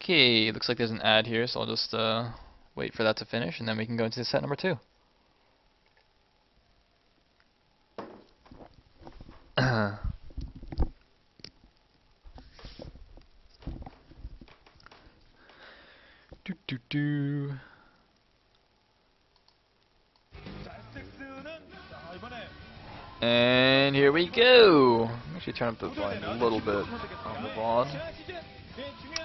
Okay, looks like there's an ad here, so I'll just wait for that to finish, and then we can go into set number 2. And here we go. Actually, turn up the volume a little bit on the VOD.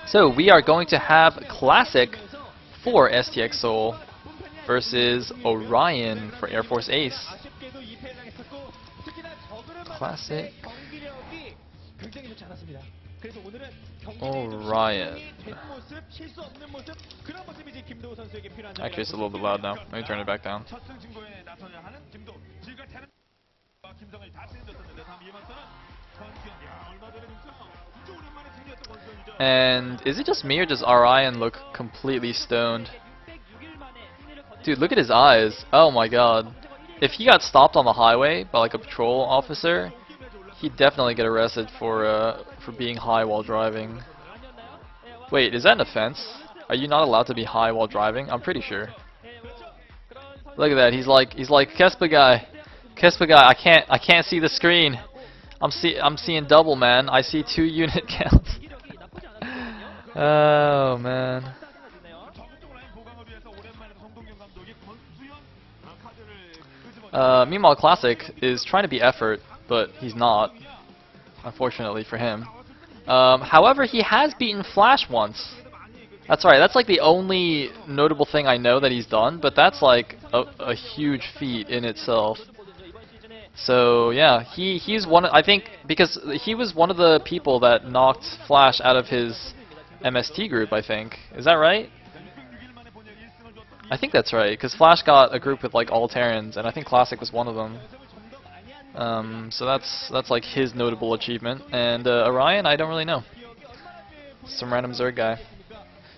So we are going to have Classic for STX Seoul versus Orion for Air Force Ace. Classic. Orion. Actually, it's a little bit loud now. Let me turn it back down. And is it just me, or does Orion look completely stoned? Dude, look at his eyes. Oh my god. If he got stopped on the highway by like a patrol officer, he'd definitely get arrested for being high while driving. Wait, is that an offense? Are you not allowed to be high while driving? I'm pretty sure. Look at that. He's like Kespa guy. Kespa guy, I can't see the screen. I'm seeing double, man. I see 2 unit counts. Oh man. Meanwhile, Classic is trying to be effort, but he's not, unfortunately for him. However, he has beaten Flash once. That's right, that's like the only notable thing I know that he's done, but that's like a huge feat in itself. So yeah, he's one. I think because he was one of the people that knocked Flash out of his MST group. I think, is that right? I think that's right, because Flash got a group with like all Terrans, and I think Classic was one of them. So that's like his notable achievement. And Orion, I don't really know. Some random Zerg guy.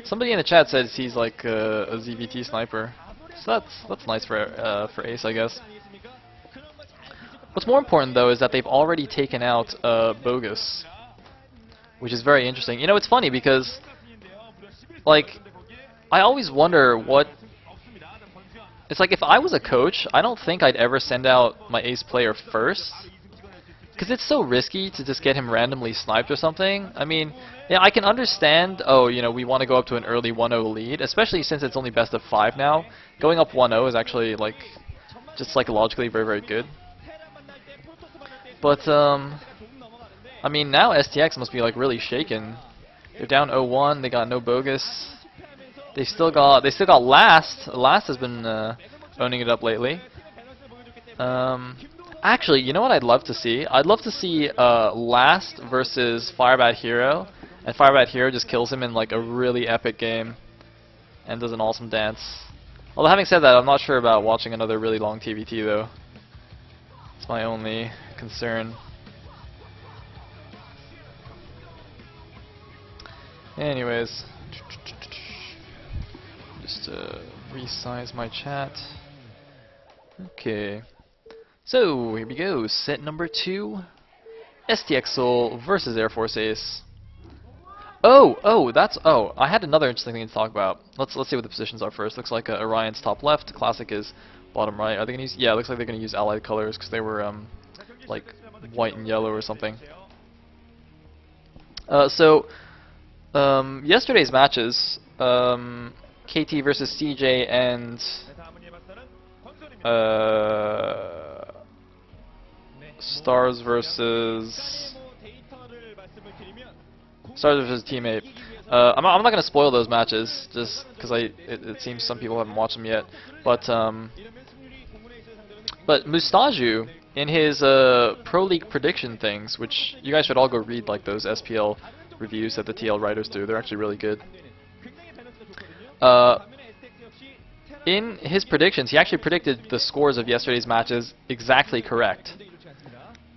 Somebody in the chat says he's like a ZVT sniper. So that's nice for Ace, I guess. What's more important though is that they've already taken out Bogus, which is very interesting. You know, it's funny because like I always wonder what. It's like if I was a coach, I don't think I'd ever send out my ace player first, because it's so risky to just get him randomly sniped or something. I mean, yeah, I can understand, oh, you know, we want to go up to an early 1-0 lead, especially since it's only best of 5 now. Going up 1-0 is actually, like, just psychologically very, very good. But, I mean, now STX must be, like, really shaken. They're down 0-1, they got no Bogus. They still got Last. Last has been owning it up lately. Actually, you know what I'd love to see? I'd love to see Last versus Firebat Hero, and Firebat Hero just kills him in like a really epic game and does an awesome dance. Although having said that, I'm not sure about watching another really long TVT though. It's my only concern. Anyways. Just resize my chat. Okay. So, here we go. Set number 2. STX Seoul versus Air Force Ace. Oh, I had another interesting thing to talk about. Let's see what the positions are first. Looks like Orion's top left, Classic is bottom right. Are they gonna use? Yeah, it looks like they're gonna use allied colors because they were like white and yellow or something. Yesterday's matches. KT versus CJ and Stars versus Teammate. I'm not going to spoil those matches just because it seems some people haven't watched them yet. But Mustaju in his Pro League prediction things, which you guys should all go read, like those SPL reviews that the TL writers do. They're actually really good. In his predictions, he actually predicted the scores of yesterday's matches exactly correct.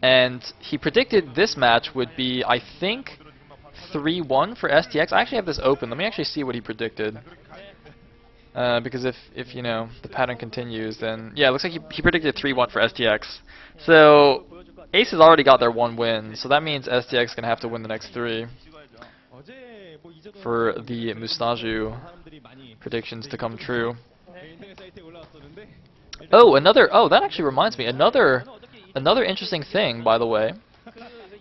And he predicted this match would be, I think, 3-1 for STX. I actually have this open. Let me actually see what he predicted. Because if you know the pattern continues, then yeah, it looks like he predicted 3-1 for STX. So Ace has already got their 1 win, so that means STX is gonna have to win the next 3 for the Mustaju predictions to come true. Oh, that actually reminds me, another interesting thing, by the way,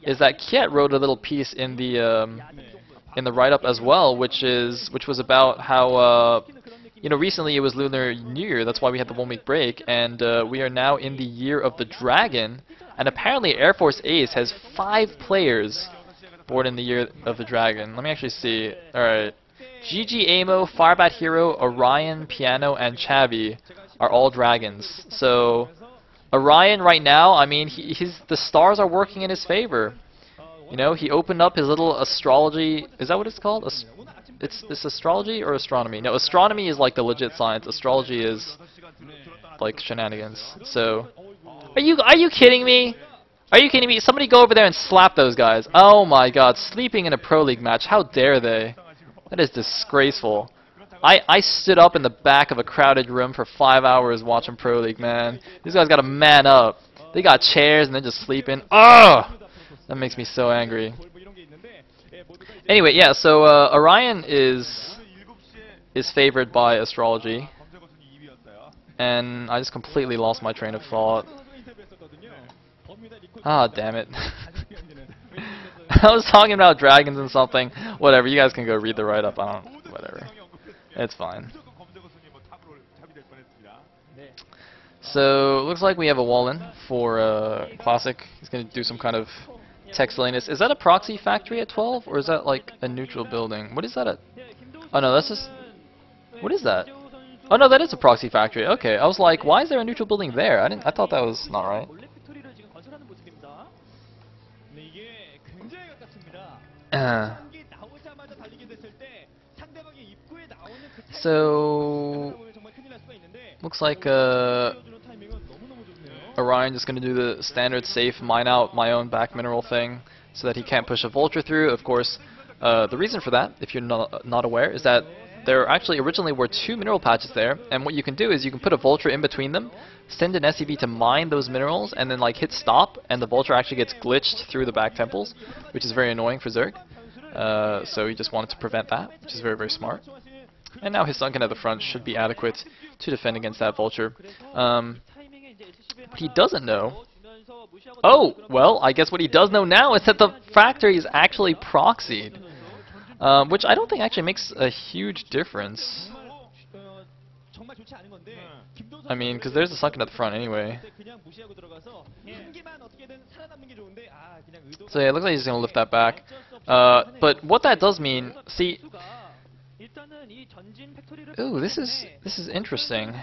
is that Kiet wrote a little piece in the write-up as well, which was about how you know, recently it was Lunar New Year, that's why we had the 1-week break, and we are now in the year of the Dragon, and apparently Air Force Ace has 5 players born in the year of the Dragon. Let me actually see. Alright. GG Amo, Firebat Hero, Orion, Piano, and Chavi are all dragons. So Orion right now, I mean, the stars are working in his favor. You know, he opened up his little astrology. Is that what it's called? It's astrology or astronomy? No, astronomy is like the legit science. Astrology is like shenanigans. So, are you kidding me? Are you kidding me? Somebody go over there and slap those guys. Oh my God, sleeping in a Pro League match. How dare they? That is disgraceful. I stood up in the back of a crowded room for 5 hours watching Pro League, man. These guys gotta man up. They got chairs and they're just sleeping. Ugh! That makes me so angry. Anyway, yeah, so Orion is favored by astrology. And I just completely lost my train of thought. Ah, damn it. I was talking about dragons and something. Whatever, you guys can go read the write-up. Whatever. It's fine. So, looks like we have a wall-in for Classic. He's going to do some kind of tech silliness. Is that a proxy factory at 12? Or is that like a neutral building? What is that at? Oh no, that's just... What is that? Oh no, that is a proxy factory. Okay, I was like, why is there a neutral building there? I thought that was not right. So looks like Orion just going to do the standard safe mine out my own back mineral thing so that he can't push a vulture through. Of course, the reason for that, if you're not aware, is that there actually originally were 2 mineral patches there, and what you can do is you can put a vulture in between them, send an SCV to mine those minerals, and then like hit stop, and the vulture actually gets glitched through the back temples, which is very annoying for Zerg. So he just wanted to prevent that, which is very, very smart. And now his sunken at the front should be adequate to defend against that vulture. What he doesn't know... Oh, well, I guess what he does know now is that the factory is actually proxied. Which I don't think actually makes a huge difference. I mean, because there's a sunken at the front anyway. So yeah, it looks like he's going to lift that back. But what that does mean, see... Ooh, this is interesting.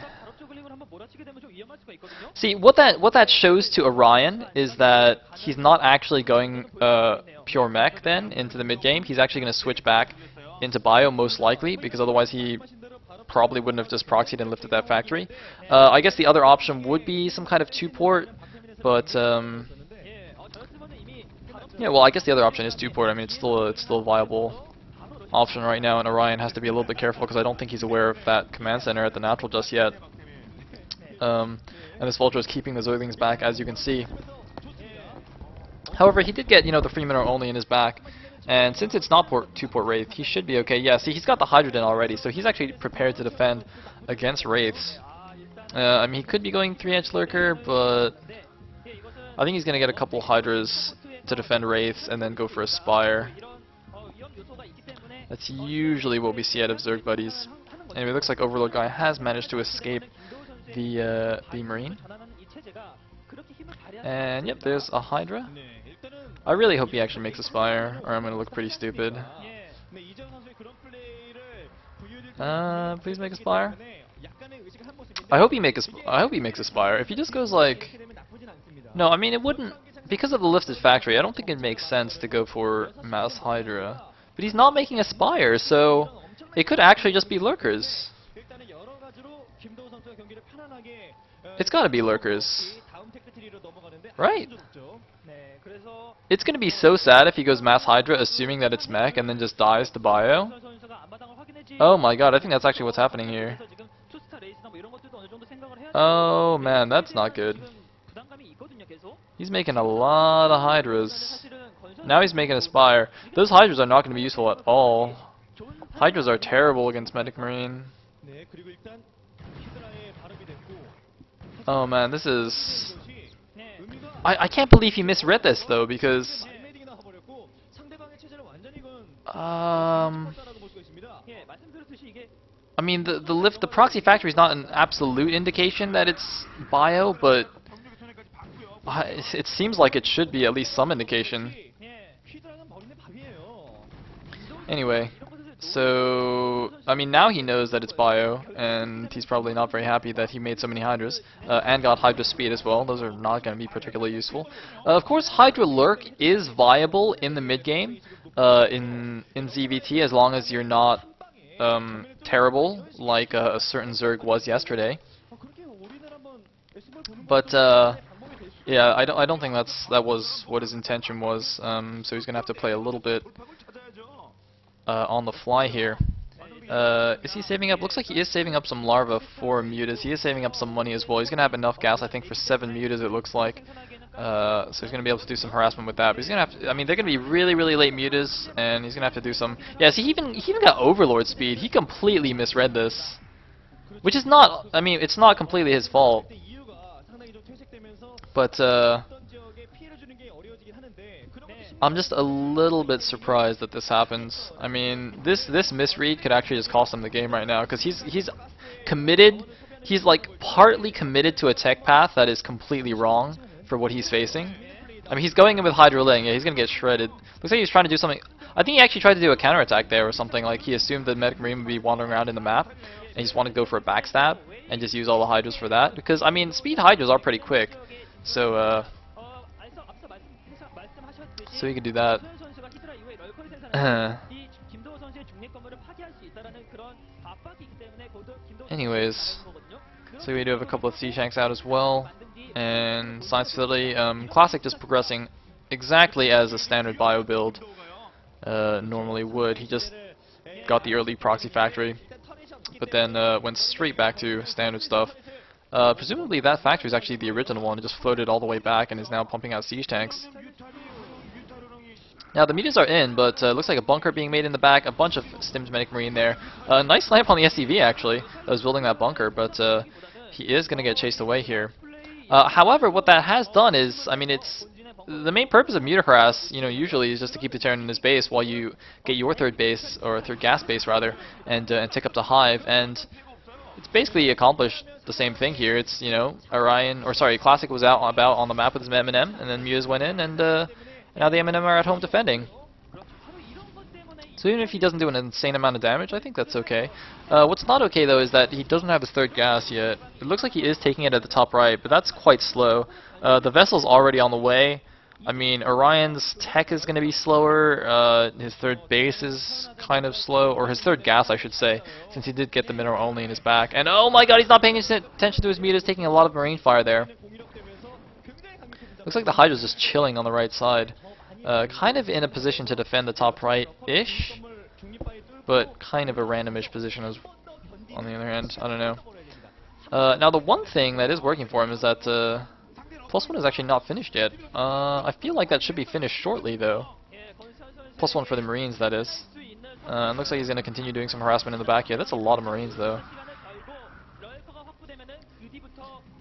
See, what that shows to Orion is that he's not actually going pure mech then into the mid game. He's actually going to switch back into bio most likely, because otherwise he probably wouldn't have just proxied and lifted that factory. I guess the other option would be some kind of 2-port, but yeah, well, I guess the other option is 2-port. I mean, it's still a viable option right now, and Orion has to be a little bit careful because I don't think he's aware of that command center at the natural just yet. And this vulture is keeping the Zerglings back, as you can see. However, he did get, you know, the free mineral only in his back, and since it's not 2-port Wraith, he should be okay. Yeah, see, he's got the Hydrogen already, so he's actually prepared to defend against Wraiths. I mean, he could be going 3-edge Lurker, but I think he's going to get a couple Hydras to defend Wraiths and then go for a Spire. That's usually what we see out of Zerg buddies. Anyway, it looks like Overlord guy has managed to escape the Marine. And yep, there's a Hydra. I really hope he actually makes a Spire, or I'm going to look pretty stupid. Please make a Spire. I hope he makes a Spire. If he just goes like... No, I mean, it wouldn't... Because of the lifted factory, I don't think it makes sense to go for Mass Hydra. But he's not making a Spire, so it could actually just be Lurkers. It's gotta be Lurkers. Right? It's gonna be so sad if he goes Mass Hydra assuming that it's mech and then just dies to bio. Oh my god, I think that's actually what's happening here. Oh man, that's not good. He's making a lot of Hydras. Now he's making a Spire. Those Hydras are not going to be useful at all. Hydras are terrible against Medic Marine. Oh man, this is... I can't believe he misread this though, because... I mean, the proxy factory is not an absolute indication that it's bio, but it seems like it should be at least some indication. Anyway, so I mean now he knows that it's bio, and he's probably not very happy that he made so many Hydras, and got Hydra speed as well. Those are not going to be particularly useful. Of course, Hydra Lurk is viable in the mid game, in ZVT, as long as you're not terrible like a certain Zerg was yesterday. But yeah, I don't think that was what his intention was. So he's gonna have to play a little bit on the fly here. Is he saving up? Looks like he is saving up some larva for mutas. He is saving up some money as well. He's gonna have enough gas, I think, for 7 mutas. It looks like. So he's gonna be able to do some harassment with that. But he's gonna have to, I mean, they're gonna be really late mutas, and he's gonna have to do some. Yeah, see, he even got Overlord speed. He completely misread this, which is not. I mean, it's not completely his fault. But I'm just a little bit surprised that this happens. I mean, this misread could actually just cost him the game right now, because he's committed. He's like partly committed to a tech path that is completely wrong for what he's facing. I mean, he's going in with Hydra Ling. Yeah, he's gonna get shredded. Looks like he's trying to do something. I think he actually tried to do a counterattack there or something. Like he assumed that Medic Marine would be wandering around in the map, and he just wanted to go for a backstab and just use all the Hydras for that. Because I mean, speed Hydras are pretty quick, so so he could do that. Anyways, so we do have a couple of Sea Shanks out as well, and Science Facility. Classic just progressing exactly as a standard bio build normally would. He just got the early proxy factory, but then went straight back to standard stuff. Presumably that factory is actually the original one. It just floated all the way back and is now pumping out siege tanks. Now the mutas are in, but looks like a bunker being made in the back. A bunch of Stims Medic Marine there. Nice snipe on the SCV actually that was building that bunker, but he is going to get chased away here. However, what that has done is, I mean, it's the main purpose of muta harass, you know, usually is just to keep the Terran in his base while you get your third base, or third gas base rather, and tick up the hive. And it's basically accomplished the same thing here. It's, you know, Orion, or sorry, Classic was out about on the map with his M&M, and then mutas went in, and now the M&M are at home defending. So even if he doesn't do an insane amount of damage, I think that's okay. What's not okay though is that he doesn't have his third gas yet. It looks like he is taking it at the top right, but that's quite slow. The vessel's already on the way. I mean, Orion's tech is going to be slower. His third base is kind of slow, or his third gas, I should say, since he did get the mineral only in his back. And oh my god, he's not paying attention to his mutas, taking a lot of marine fire there. Looks like the Hydra's just chilling on the right side. Kind of in a position to defend the top right-ish, but kind of a randomish position as on the other hand. I don't know. Now the one thing that is working for him is that +1 is actually not finished yet. I feel like that should be finished shortly though. +1 for the Marines, that is. It looks like he's going to continue doing some harassment in the back here. That's a lot of Marines though.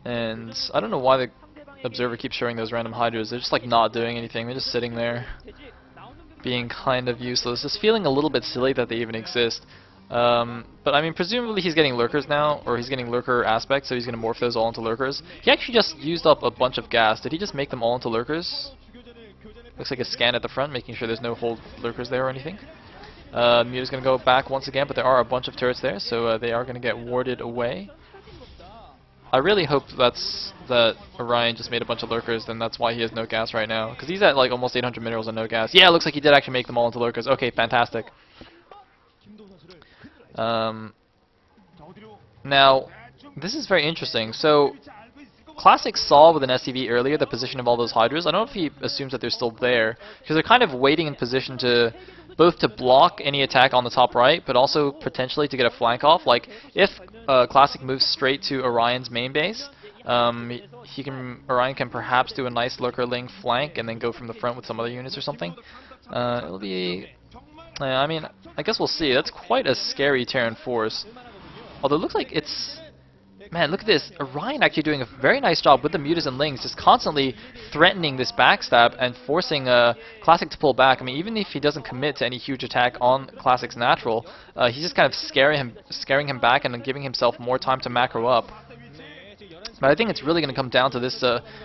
And I don't know why the Observer keeps showing those random Hydras. They're just like not doing anything. They're just sitting there, being kind of useless. Just feeling a little bit silly that they even exist. But I mean, presumably he's getting lurkers now, or he's getting lurker aspects, so he's going to morph those all into lurkers. He actually just used up a bunch of gas. Did he just make them all into lurkers? Looks like a scan at the front, making sure there's no hold lurkers there or anything. Muta's going to go back once again, but there are a bunch of turrets there, so they are going to get warded away. I really hope that Orion just made a bunch of lurkers, then that's why he has no gas right now. Because he's at like almost 800 minerals and no gas. Yeah, it looks like he did actually make them all into lurkers. Okay, fantastic. Now, this is very interesting. So, Classic saw with an SCV earlier the position of all those Hydras. I don't know if he assumes that they're still there, because they're kind of waiting in position to both to block any attack on the top right, but also potentially to get a flank off. Like, if Classic moves straight to Orion's main base, Orion can perhaps do a nice Lurkerling flank and then go from the front with some other units or something. It'll be... I mean, I guess we'll see. That's quite a scary Terran force. Although it looks like it's... Man, look at this. Orion actually doing a very nice job with the Mutas and Lings, just constantly threatening this backstab and forcing Classic to pull back. I mean, even if he doesn't commit to any huge attack on Classic's natural, he's just kind of scaring him back and giving himself more time to macro up. But I think it's really going to come down to this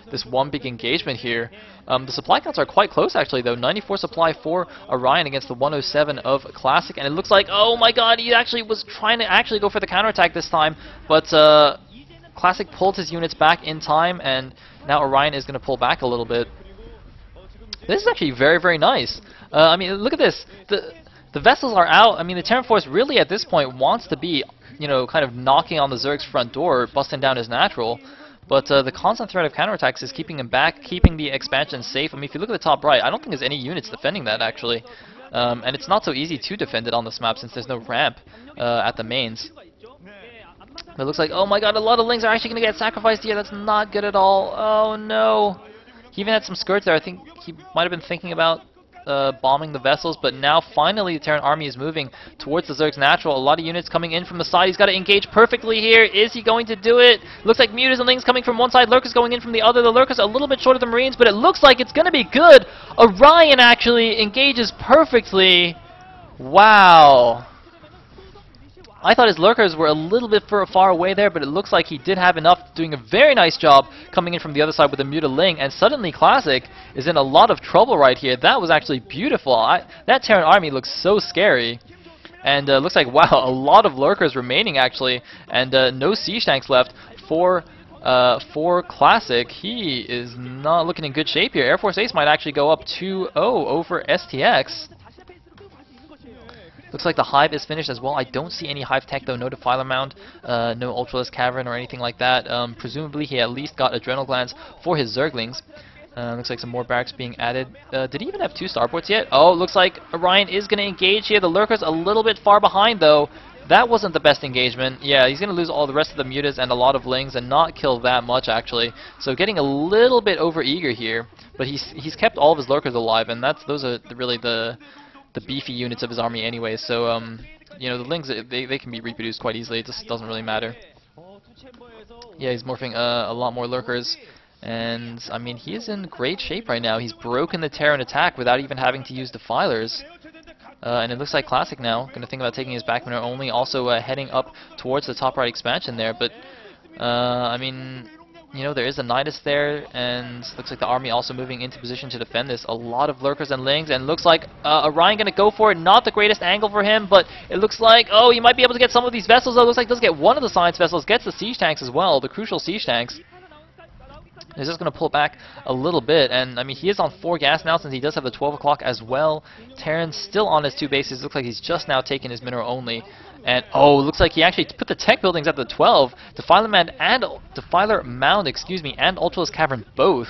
this one big engagement here. The supply counts are quite close, actually, though. 94 supply for Orion against the 107 of Classic, and it looks like, oh my god, he actually was trying to actually go for the counterattack this time, but Classic pulled his units back in time, and now Orion is going to pull back a little bit. This is actually very, very nice. I mean, look at this. The vessels are out. I mean, the Terran Force really at this point wants to be, you know, kind of knocking on the Zerg's front door, busting down his natural. But the constant threat of counterattacks is keeping him back, keeping the expansion safe. I mean, if you look at the top right, I don't think there's any units defending that, actually. And it's not so easy to defend it on this map since there's no ramp at the mains. But it looks like, oh my god, a lot of Lings are actually going to get sacrificed here. That's not good at all. Oh no. He even had some skirts there. I think he might have been thinking about bombing the vessels, but now finally the Terran army is moving towards the Zerg's natural. A lot of units coming in from the side. He's got to engage perfectly here. Is he going to do it? Looks like Mutas and Lings coming from one side, Lurkers going in from the other. The Lurkers a little bit short of the Marines, but it looks like it's going to be good. Orion actually engages perfectly. Wow. I thought his Lurkers were a little bit far away there, but it looks like he did have enough, doing a very nice job coming in from the other side with the Muta Ling, and suddenly Classic is in a lot of trouble right here. That was actually beautiful. That Terran army looks so scary. And looks like, wow, a lot of Lurkers remaining actually, and no siege tanks left for Classic. He is not looking in good shape here. Air Force Ace might actually go up 2-0 over STX. Looks like the Hive is finished as well. I don't see any Hive tech though, no Defiler Mound, no Ultralisk Cavern or anything like that. Presumably he at least got Adrenal Glands for his Zerglings. Looks like some more barracks being added. Did he even have 2 starports yet? Oh, looks like Orion is going to engage here. The Lurkers a little bit far behind though. That wasn't the best engagement. Yeah, he's going to lose all the rest of the Mutas and a lot of Lings and not kill that much actually. So getting a little bit over eager here, but he's kept all of his Lurkers alive, and those are really the beefy units of his army anyway, so you know, the Lings, they can be reproduced quite easily. It just doesn't really matter. Yeah, he's morphing a lot more Lurkers, and I mean, he is in great shape right now. He's broken the Terran attack without even having to use Defilers. And it looks like Classic now going to think about taking his back maneuver only, also heading up towards the top right expansion there, but I mean, you know, there is a Nidus there, and looks like the army also moving into position to defend this. A lot of Lurkers and Lings, and looks like Orion going to go for it. Not the greatest angle for him, but it looks like, oh, he might be able to get some of these vessels, though. It looks like he does get one of the science vessels, gets the siege tanks as well, the crucial siege tanks. He's just going to pull back a little bit, and I mean, he is on 4 gas now since he does have the 12 o'clock as well. Terran's still on his 2 bases. Looks like he's just now taking his mineral only. And oh, looks like he actually put the tech buildings at the 12. Defiler Mound, excuse me, and Ultralisk Cavern both.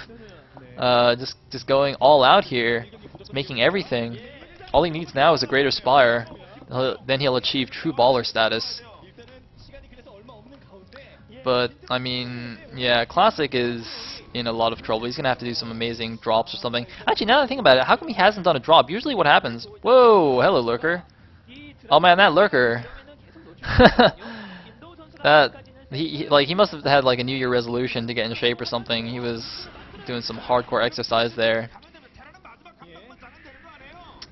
Just going all out here, just making everything. All he needs now is a Greater Spire. Then he'll achieve true baller status. But I mean, yeah, Classic is in a lot of trouble. He's gonna have to do some amazing drops or something. Actually, now that I think about it, how come he hasn't done a drop? Usually, what happens? Whoa, hello, Lurker. Oh man, that Lurker. He must have had like a New Year resolution to get in shape or something. He was doing some hardcore exercise there.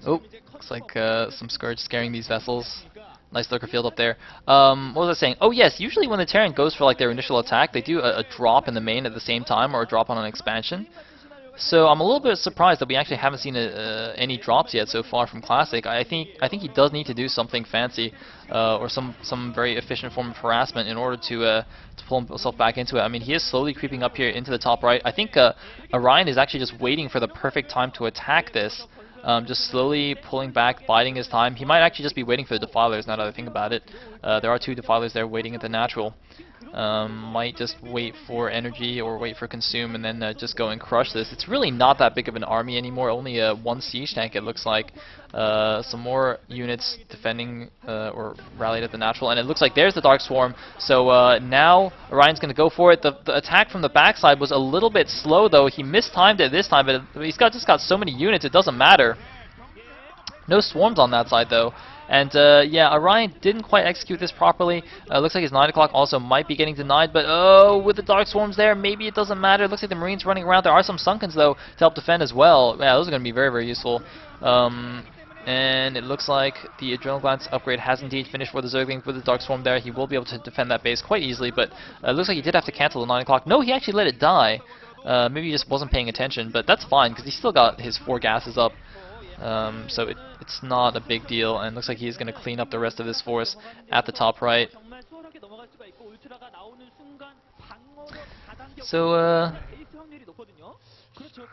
Oh, looks like some Scourge scaring these vessels. Nice Lurker field up there. What was I saying? Oh yes, usually when the Terran goes for like their initial attack, they do a drop in the main at the same time, or a drop on an expansion. So I'm a little bit surprised that we actually haven't seen any drops yet so far from Classic. I think he does need to do something fancy, or some very efficient form of harassment in order to pull himself back into it. I mean, he is slowly creeping up here into the top right. I think Orion is actually just waiting for the perfect time to attack this. Just slowly pulling back, biding his time. He might actually just be waiting for the Defilers, now that I think about it. There are 2 Defilers there waiting at the natural. Might just wait for energy or wait for consume and then just go and crush this. It's really not that big of an army anymore, only one siege tank it looks like. Some more units defending or rallied at the natural, and it looks like there's the Dark Swarm. So now Orion's going to go for it. The attack from the backside was a little bit slow though. He mistimed it this time, but he's just got so many units it doesn't matter. No swarms on that side though. And yeah, Orion didn't quite execute this properly. Looks like his 9 o'clock also might be getting denied, but oh, with the Dark Swarms there, maybe it doesn't matter. It looks like the Marines running around. There are some Sunkens though to help defend as well. Yeah, those are going to be very, very useful. And it looks like the Adrenal Glance upgrade has indeed finished for the Zergling with the Dark Swarm there. He will be able to defend that base quite easily, but it looks like he did have to cancel the 9 o'clock. No, he actually let it die. Maybe he just wasn't paying attention, but that's fine because he still got his 4 gases up. So it's not a big deal, and it looks like he's going to clean up the rest of this force at the top right. So,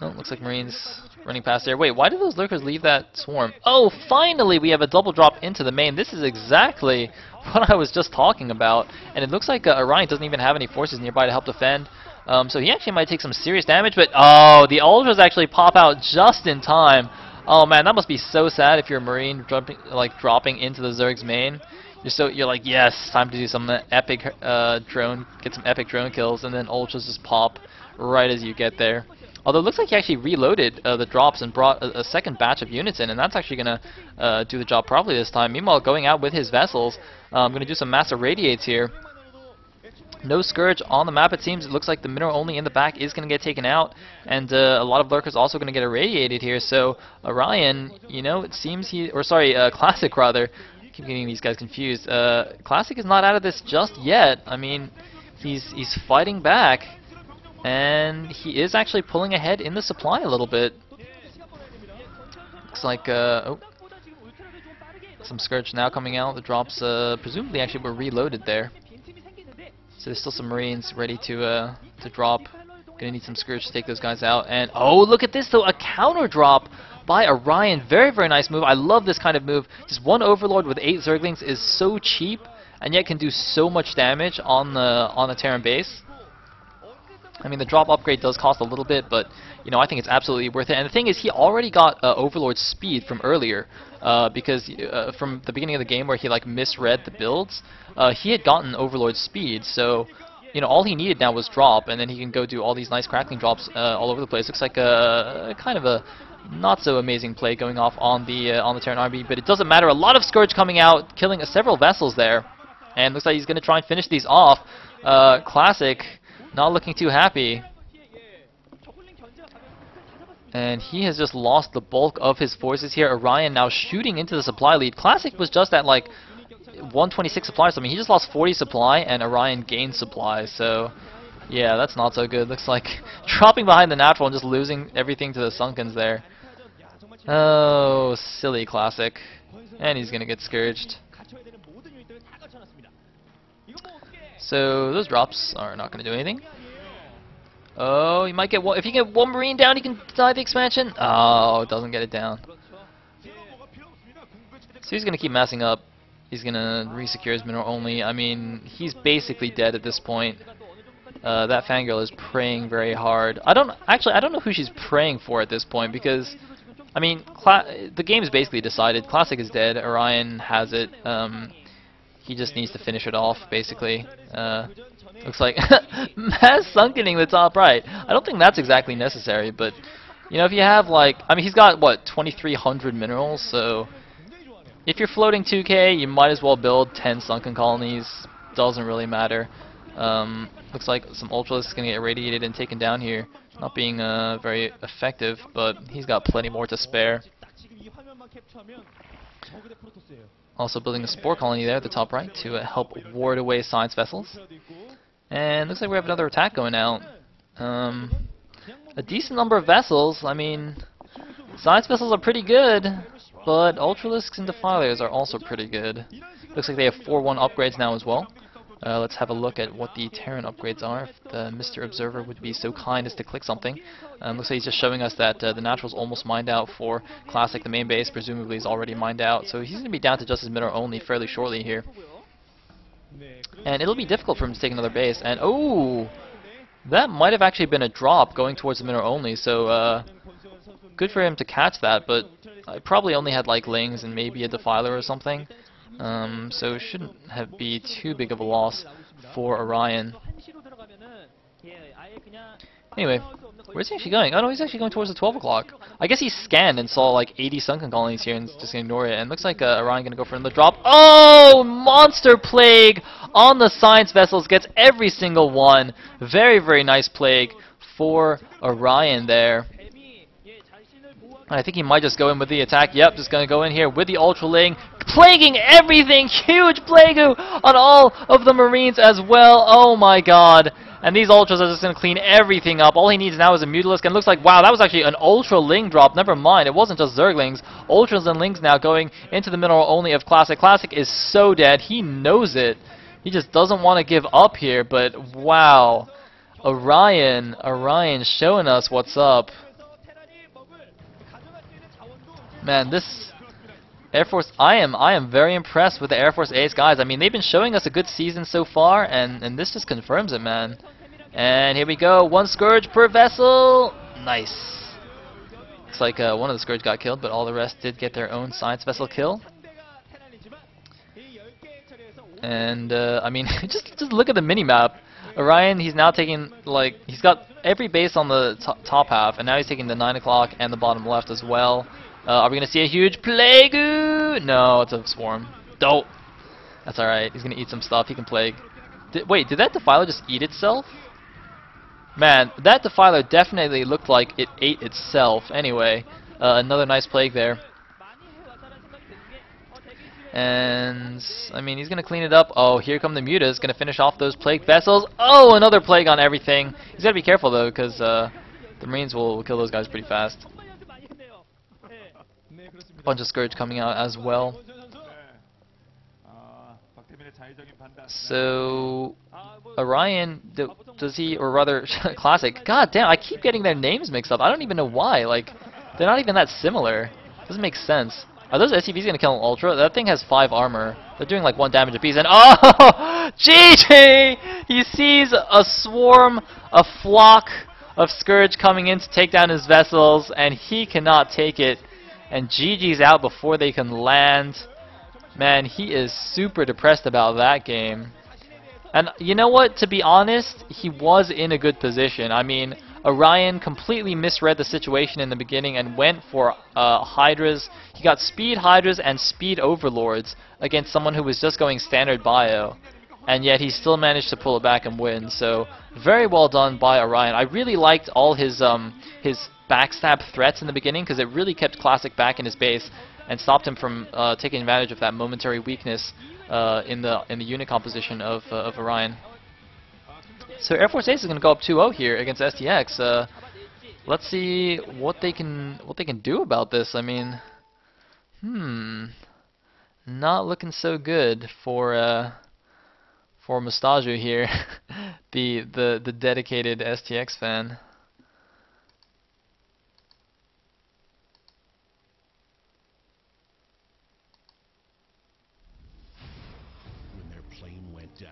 oh, looks like Marines running past there. Wait, why did those lurkers leave that swarm? Oh, finally we have a double drop into the main. This is exactly what I was just talking about, and it looks like Orion doesn't even have any forces nearby to help defend. So he actually might take some serious damage, but oh, the Ultras actually pop out just in time. Oh man, that must be so sad if you're a Marine dropping into the Zerg's main. You're like, yes, time to do some epic get some epic drone kills, and then Ultras just pop right as you get there. Although it looks like he actually reloaded the drops and brought a second batch of units in, and that's actually gonna do the job properly this time. Meanwhile, going out with his vessels, I'm gonna do some massive radiates here. No Scourge on the map, it seems. It looks like the mineral only in the back is going to get taken out, and a lot of lurkers also going to get irradiated here. So Orion, you know, it seems Classic rather. I keep getting these guys confused. Classic is not out of this just yet. I mean, he's fighting back, and he is actually pulling ahead in the supply a little bit. Looks like oh, some Scourge now coming out. The drops presumably actually were reloaded there. So there's still some Marines ready to drop. Gonna need some Scourge to take those guys out. And oh, look at this though, a counter drop by Orion. Very, very nice move. I love this kind of move. Just one Overlord with 8 Zerglings is so cheap, and yet can do so much damage on the Terran base. I mean, the drop upgrade does cost a little bit, but you know, I think it's absolutely worth it. And the thing is, he already got Overlord speed from earlier, because from the beginning of the game where he misread the builds, he had gotten Overlord speed. So you know, all he needed now was drop, and then he can go do all these nice crackling drops all over the place. Looks like a kind of a not so amazing play going off on the Terran army, but it doesn't matter. A lot of Scourge coming out, killing several vessels there, and looks like he's going to try and finish these off. Classic. Not looking too happy. And he has just lost the bulk of his forces here. Orion now shooting into the supply lead. Classic was just at 126 supply, so I mean he just lost 40 supply and Orion gained supply, so yeah, that's not so good. Looks like dropping behind the natural and just losing everything to the Sunkens there. Oh, silly Classic. And he's gonna get scourged. So those drops are not going to do anything. Oh, you might get one. If you get one Marine down, you can deny the expansion. Oh, it doesn't get it down. So he's going to keep massing up. He's going to resecure his mineral only. I mean, he's basically dead at this point. That fangirl is praying very hard. I don't know who she's praying for at this point, because I mean, the game is basically decided. Classic is dead. Orion has it. He just needs to finish it off, basically. Looks like mass sunkening the top right. I don't think that's exactly necessary, but you know, if you have I mean, he's got what, 2,300 minerals, so if you're floating 2K, you might as well build 10 sunken colonies. Doesn't really matter. Looks like some Ultras is gonna get irradiated and taken down here, not being very effective, but he's got plenty more to spare. Also building a spore colony there at the top right to help ward away science vessels. And looks like we have another attack going out. A decent number of vessels. I mean, science vessels are pretty good, but Ultralisks and Defilers are also pretty good. Looks like they have 4-1 upgrades now as well. Let's have a look at what the Terran upgrades are, if the Mr. Observer would be so kind as to click something. Looks like he's just showing us that the Natural's almost mined out for Classic. The main base presumably is already mined out, so he's going to be down to just his mineral only fairly shortly here. And it'll be difficult for him to take another base. And oh, that might have actually been a drop going towards the mineral only. So good for him to catch that, but I probably only had like Lings and maybe a Defiler or something. So it shouldn't have be too big of a loss for Orion. Anyway, where's he actually going? Oh no, he's actually going towards the 12 o'clock. I guess he scanned and saw like 80 sunken colonies here and just gonna ignore it. And looks like Orion gonna go for another drop. Oh, monster plague on the science vessels, gets every single one. Very, very nice plague for Orion there. And I think he might just go in with the attack. Yep, just gonna go in here with the Ultra Ling, plaguing everything. Huge plague on all of the Marines as well. Oh my god. And these Ultras are just going to clean everything up. All he needs now is a Mutalisk. And it looks like, wow, that was actually an Ultra Ling drop. Never mind, it wasn't just Zerglings. Ultras and Lings now going into the mineral only of Classic. Classic is so dead. He knows it. He just doesn't want to give up here. But, wow. Orion showing us what's up. Man, this Air Force, I am very impressed with the Air Force Ace guys. I mean, they've been showing us a good season so far, and this just confirms it, man. And here we go, 1 Scourge per vessel. Nice. Looks like one of the Scourge got killed, but all the rest did get their own science vessel kill. And I mean, just look at the mini map. Orion, he's now taking, like, he's got every base on the top half, and now he's taking the 9 o'clock and the bottom left as well. Are we going to see a huge plague? No, it's a swarm. Dope. That's alright. He's going to eat some stuff. He can plague. Wait, did that Defiler just eat itself? Man, that Defiler definitely looked like it ate itself. Anyway, another nice plague there. And, I mean, he's going to clean it up. Oh, here come the Mutas. Going to finish off those plague vessels. Oh, another plague on everything. He's got to be careful, though, because the Marines will kill those guys pretty fast. Bunch of Scourge coming out as well. So Orion, does he, or rather Classic, god damn, I keep getting their names mixed up. I don't even know why. Like, they're not even that similar. Doesn't make sense. Are those SCVs gonna kill an Ultra? That thing has 5 armor. They're doing like 1 damage apiece, and oh, GG! He sees a swarm, a flock of Scourge coming in to take down his vessels, and he cannot take it. And GG's out before they can land. Man, he is super depressed about that game. And you know what? To be honest, he was in a good position. I mean, Orion completely misread the situation in the beginning and went for Hydras. He got Speed Hydras and Speed Overlords against someone who was just going standard bio. And yet he still managed to pull it back and win. So, very well done by Orion. I really liked all his backstab threats in the beginning, because it really kept Classic back in his base and stopped him from taking advantage of that momentary weakness in the unit composition of Orion. So Air Force Ace is going to go up 2-0 here against STX. Let's see what they can do about this. I mean, not looking so good for Mustaju here, the dedicated STX fan. When their plane went down.